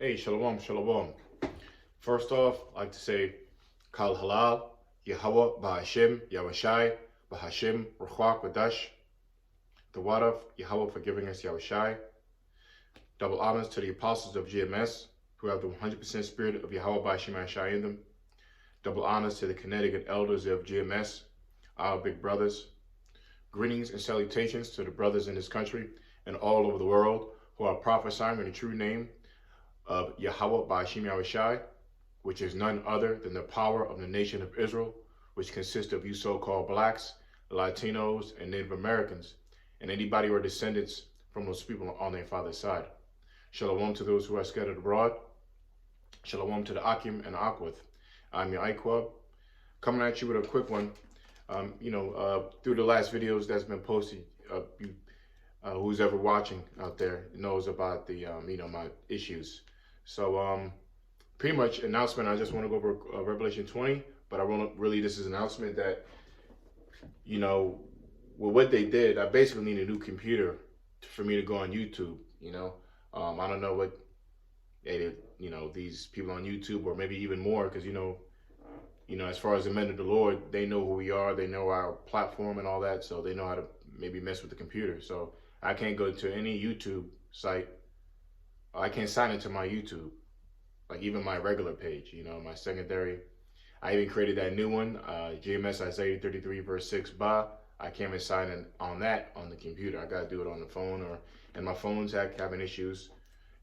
Hey, shalom, shalom. First off, I'd like to say, Kal Halal, Yahweh, Bahashim, Yahushai, Bahashim, Ruchwak, Wadash, the Wadaf, Yahweh for giving us Yahushai. Double honors to the apostles of GMS, who have the 100% spirit of Yahweh Bahashim Yahushai in them. Double honors to the Connecticut elders of GMS, our big brothers. Greetings and salutations to the brothers in this country and all over the world who are prophesying in the true name of Yahweh Bahashim Yahushai, which is none other than the power of the nation of Israel, which consists of you so-called blacks, Latinos, and Native Americans, and anybody who are descendants from those people on their father's side. Shalom to those who are scattered abroad. Shalom to the Akim and Akwith. I'm your Iquab, coming at you with a quick one. Through the last videos that's been posted, who's ever watching out there knows about the, my issues. So, pretty much announcement, I just want to go over Revelation 20, but I want to really, this is an announcement that, with what they did, I basically need a new computer for me to go on YouTube, I don't know what, these people on YouTube, or maybe even more, because, as far as the men of the Lord, they know who we are, they know our platform and all that, so they know how to maybe mess with the computer. So I can't go to any YouTube site. I can't sign into my YouTube, like even my regular page, my secondary. I even created that new one, GMS Isaiah 33 verse 6 Ba. I can't even sign in on that on the computer. I got to do it on the phone, and my phone's having issues,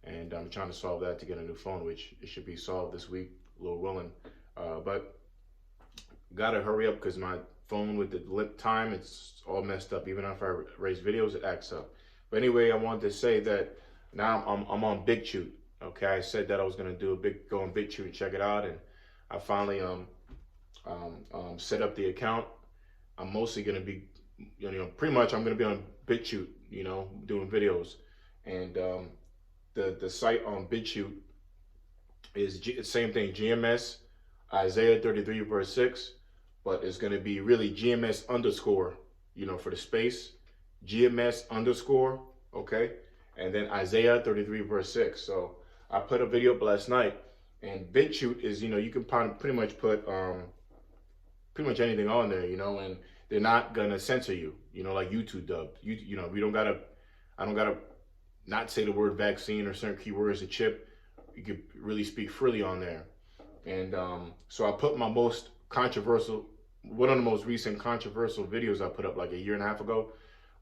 and I'm trying to solve that to get a new phone, which it should be solved this week, Lord willing. But gotta hurry up because my phone with the lip time, it's all messed up. Even if I raise videos, it acts up. But anyway, I wanted to say that now I'm on BigChute. Okay, I said that I was gonna do go on BigChute and check it out, and I finally set up the account. I'm mostly gonna be, pretty much I'm gonna be on BitChute, doing videos, and the site on BitChute is same thing, GMS Isaiah 33 verse 6, but it's gonna be really GMS underscore, for the space, GMS underscore, okay, and then Isaiah 33 verse 6. So I put a video up last night, and BitChute is, you can pretty much put pretty much anything on there, and they're not gonna censor you, like YouTube does. I don't gotta not say the word vaccine or certain keywords, a chip. You could really speak freely on there. And so I put my most controversial, one of the most recent controversial videos I put up like a year and a half ago,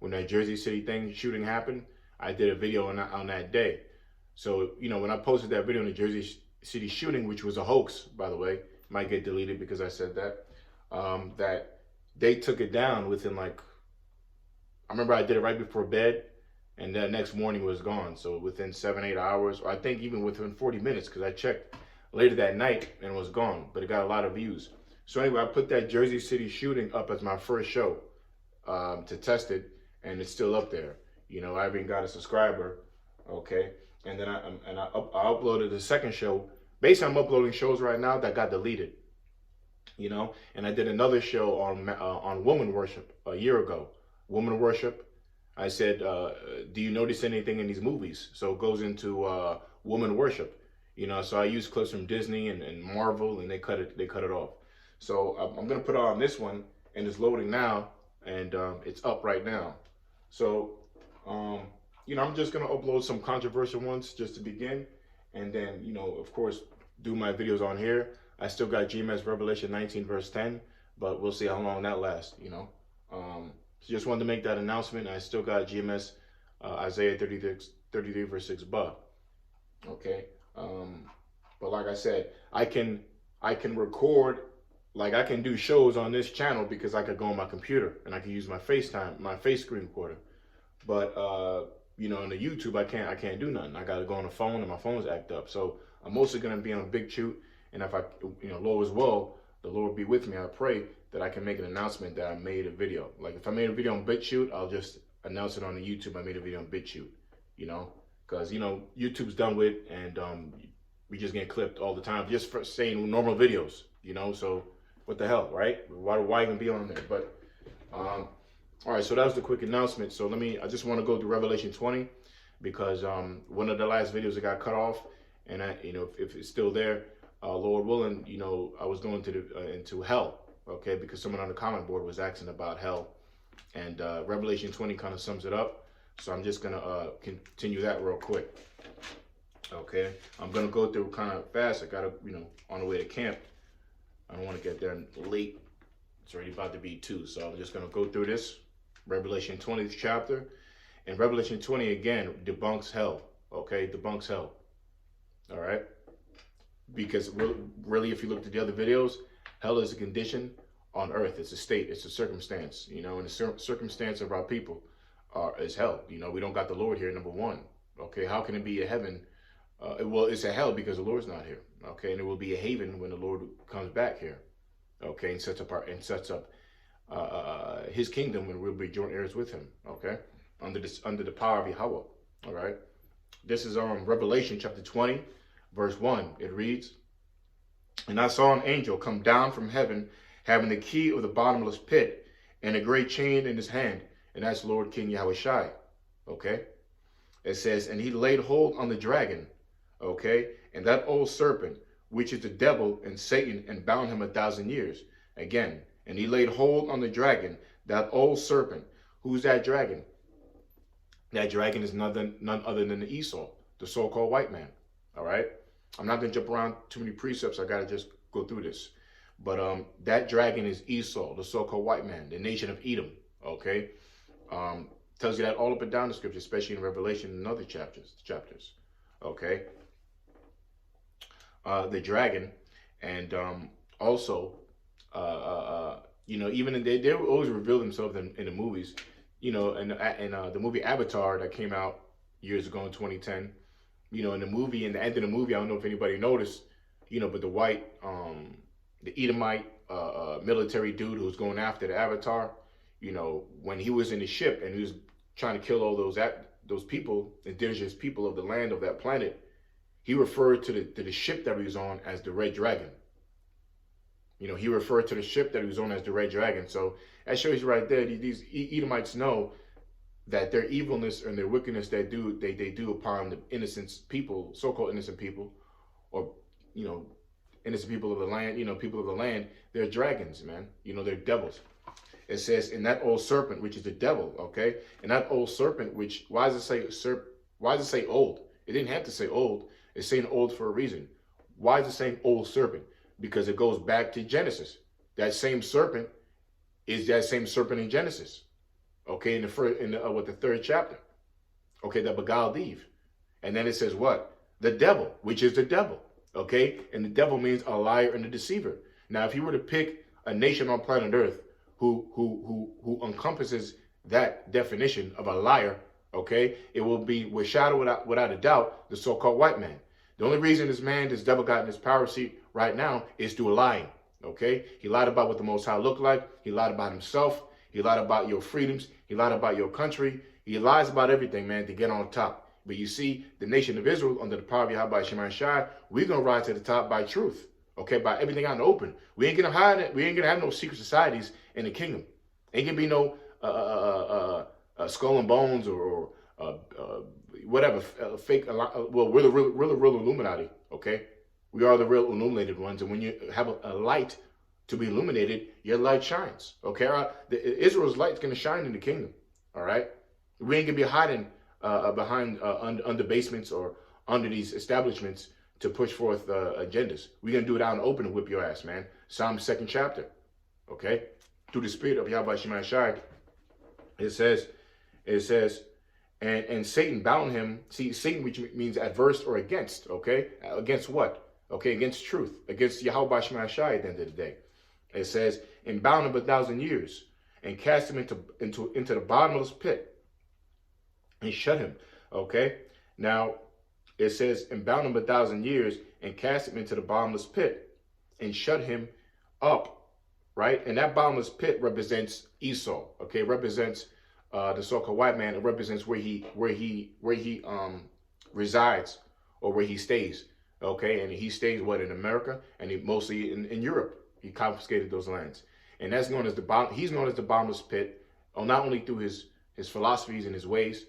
when that Jersey City shooting happened. I did a video on that day. So, when I posted that video on the Jersey City shooting, which was a hoax, by the way, might get deleted because I said that, that they took it down within I remember I did it right before bed, and that next morning it was gone. So within 7-8 hours, or I think even within 40 minutes, because I checked later that night and it was gone, but it got a lot of views. So anyway, I put that Jersey City shooting up as my first show to test it, and it's still up there. I even got a subscriber, okay? And then I uploaded the second show. Basically, I'm uploading shows right now that got deleted, and I did another show on woman worship a year ago. Woman worship. I said, do you notice anything in these movies? So it goes into woman worship. So I use clips from Disney and Marvel, and they cut it off. So I'm gonna put it on this one, and it's loading now, and it's up right now. So I'm just gonna upload some controversial ones just to begin, and then of course do my videos on here. I still got GMS Revelation 19 verse 10, but we'll see how long that lasts. So just wanted to make that announcement. I still got GMS Isaiah 33 verse 6 Ba. Okay. But like I said, I can record, I can do shows on this channel because I could go on my computer and I can use my FaceTime, my face screen recorder. But on the YouTube, I can't do nothing. I got to go on the phone, and my phone's act up. So I'm mostly gonna be on BigChute, and if I, Lord as well, the Lord be with me. I pray that I can make an announcement that I made a video. Like if I made a video on BitChute, I'll just announce it on the YouTube. I made a video on BitChute, because YouTube's done with, and we just get clipped all the time just for saying normal videos, so what the hell, right? Why even be on there? But all right, so that was the quick announcement. So I just want to go through Revelation 20, because one of the last videos that got cut off, and if it's still there, Lord willing, I was going to into hell, okay, because someone on the comment board was asking about hell, and Revelation 20 kind of sums it up. So I'm just gonna continue that real quick. Okay, I'm gonna go through kind of fast. I gotta, on the way to camp. I don't want to get there late. It's already about to be 2, so I'm just gonna go through this. Revelation 20th chapter, and Revelation 20 again debunks hell. Okay, debunks hell. All right, because really, if you look at the other videos, hell is a condition on earth. It's a state. It's a circumstance. And the circumstance of our people is hell. We don't got the Lord here. Number one. Okay, how can it be a heaven? Well, it's a hell because the Lord's not here. Okay, and it will be a haven when the Lord comes back here. Okay, and sets up His kingdom, and we'll be joint heirs with Him. Okay, under the power of Yahweh. All right, this is Revelation chapter 20, verse 1. It reads, "And I saw an angel come down from heaven, having the key of the bottomless pit, and a great chain in his hand." And that's Lord King Yahweh Shai. Okay, it says, "And he laid hold on the dragon." Okay, and that old serpent, which is the devil and Satan, and bound him 1,000 years. Again, and he laid hold on the dragon, that old serpent. Who's that dragon? That dragon is none other than the Esau, the so-called white man. All right, I'm not gonna jump around too many precepts. I gotta just go through this. But that dragon is Esau, the so-called white man, the nation of Edom. Okay, tells you that all up and down the scripture, especially in Revelation and other chapters. Okay. The dragon, and also, even they always reveal themselves in the movies, and the movie Avatar that came out years ago in 2010, in the movie, in the end of the movie, I don't know if anybody noticed, but the white, the Edomite military dude who was going after the Avatar, when he was in the ship and he was trying to kill all those people, indigenous people of the land of that planet, he referred to the ship that he was on as the Red Dragon. He referred to the ship that he was on as the Red Dragon. So that shows you right there, these Edomites know that their evilness and their wickedness they do upon the innocent people, so-called innocent people, or, innocent people of the land, people of the land, they're dragons, man. They're devils. It says, "In that old serpent," which is the devil, okay? And that old serpent, which, why does it say old? It didn't have to say old. It's saying old for a reason. Why is it saying old serpent? Because it goes back to Genesis. That same serpent is that same serpent in Genesis. Okay, in the 3rd chapter. Okay, that beguiled Eve. And then it says what? The devil, which is the devil. Okay, and the devil means a liar and a deceiver. Now, if you were to pick a nation on planet Earth who encompasses that definition of a liar, okay, it will be without a doubt the so-called white man. The only reason this devil got in his power seat right now is through lying. Okay, he lied about what the Most High looked like. He lied about himself. He lied about your freedoms. He lied about your country. He lies about everything, man, to get on top. But you see, the nation of Israel, under the power of Yahweh Shemai Shai, we're gonna rise to the top by truth. Okay, by everything out in the open. We ain't gonna hide it. We ain't gonna have no secret societies in the kingdom. Ain't gonna be no skull and bones or whatever fake. Well, we're the real Illuminati. Okay, we are the real illuminated ones. And when you have a light to be illuminated, your light shines. Okay, Israel's light's gonna shine in the kingdom. All right, we ain't gonna be hiding behind under basements or under these establishments to push forth agendas. We're gonna do it out in the open and whip your ass, man. Psalm 2nd chapter. Okay, through the spirit of Yahweh Shemai Shai, it says, and Satan bound him. See, Satan, which means adverse or against. Okay, against what? Okay, against truth, against Yahweh Shemai Shai. At the end of the day, it says, and bound him 1,000 years, and cast him into the bottomless pit, and shut him. Okay, now it says, and bound him 1,000 years, and cast him into the bottomless pit, and shut him up. Right, and that bottomless pit represents Esau. Okay, it represents the so-called white man. It represents where he resides or where he stays. Okay, and he stays in America, and he mostly in Europe. He confiscated those lands, and that's known as he's known as the bottomless pit, not only through his philosophies and his ways,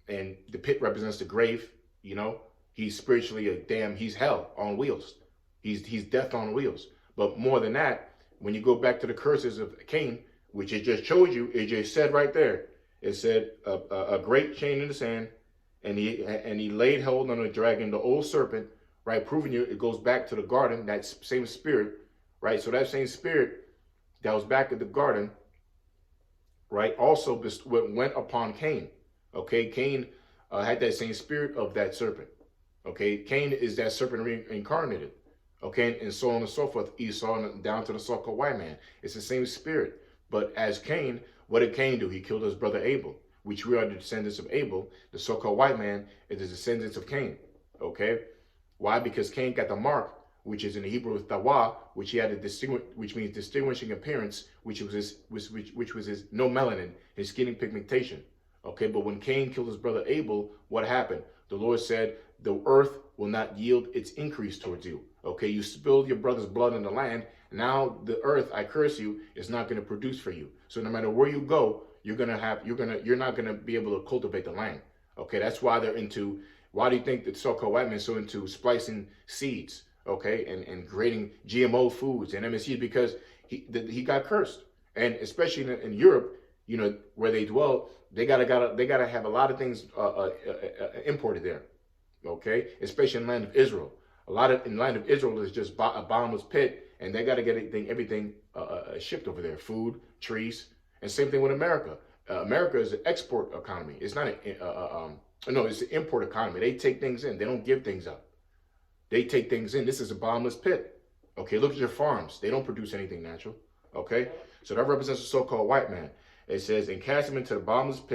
and the pit represents the grave. He he's spiritually he's hell on wheels. He's death on wheels. But more than that, when you go back to the curses of Cain, which it just showed you, it just said right there, it said a great chain in the sand, and he laid hold on the dragon, the old serpent, right? Proving you it goes back to the garden, that same spirit, right? So that same spirit that was back at the garden, right, also went upon Cain. Okay, Cain had that same spirit of that serpent. Okay, Cain is that serpent reincarnated. Okay, and so on and so forth. Esau down to the so-called white man. It's the same spirit. But as Cain, what did Cain do? He killed his brother Abel, which we are the descendants of Abel. The so-called white man is the descendants of Cain. Okay, why? Because Cain got the mark, which is in the Hebrew with tawa, which he had a which means distinguishing appearance, which was his no melanin, his skin pigmentation. Okay, but when Cain killed his brother Abel, what happened? The Lord said, the earth will not yield its increase towards you. Okay, you spilled your brother's blood in the land. Now the earth, I curse you, is not going to produce for you. So no matter where you go, you're not gonna be able to cultivate the land. Okay, that's why they're into. Why do you think the so-called white man is so into splicing seeds? Okay, and creating GMO foods and MSCs, because he got cursed, and especially in Europe, you know, where they dwell, they gotta have a lot of things imported there. Okay, especially in the land of Israel. In the land of Israel is just a bottomless pit, and they gotta get everything shipped over there, food, trees, and same thing with America. America is an export economy. It's not it's an import economy. They take things in. They don't give things up. They take things in. This is a bottomless pit. Okay, look at your farms. They don't produce anything natural. Okay, so that represents a so-called white man. It says, and cast him into the bottomless pit.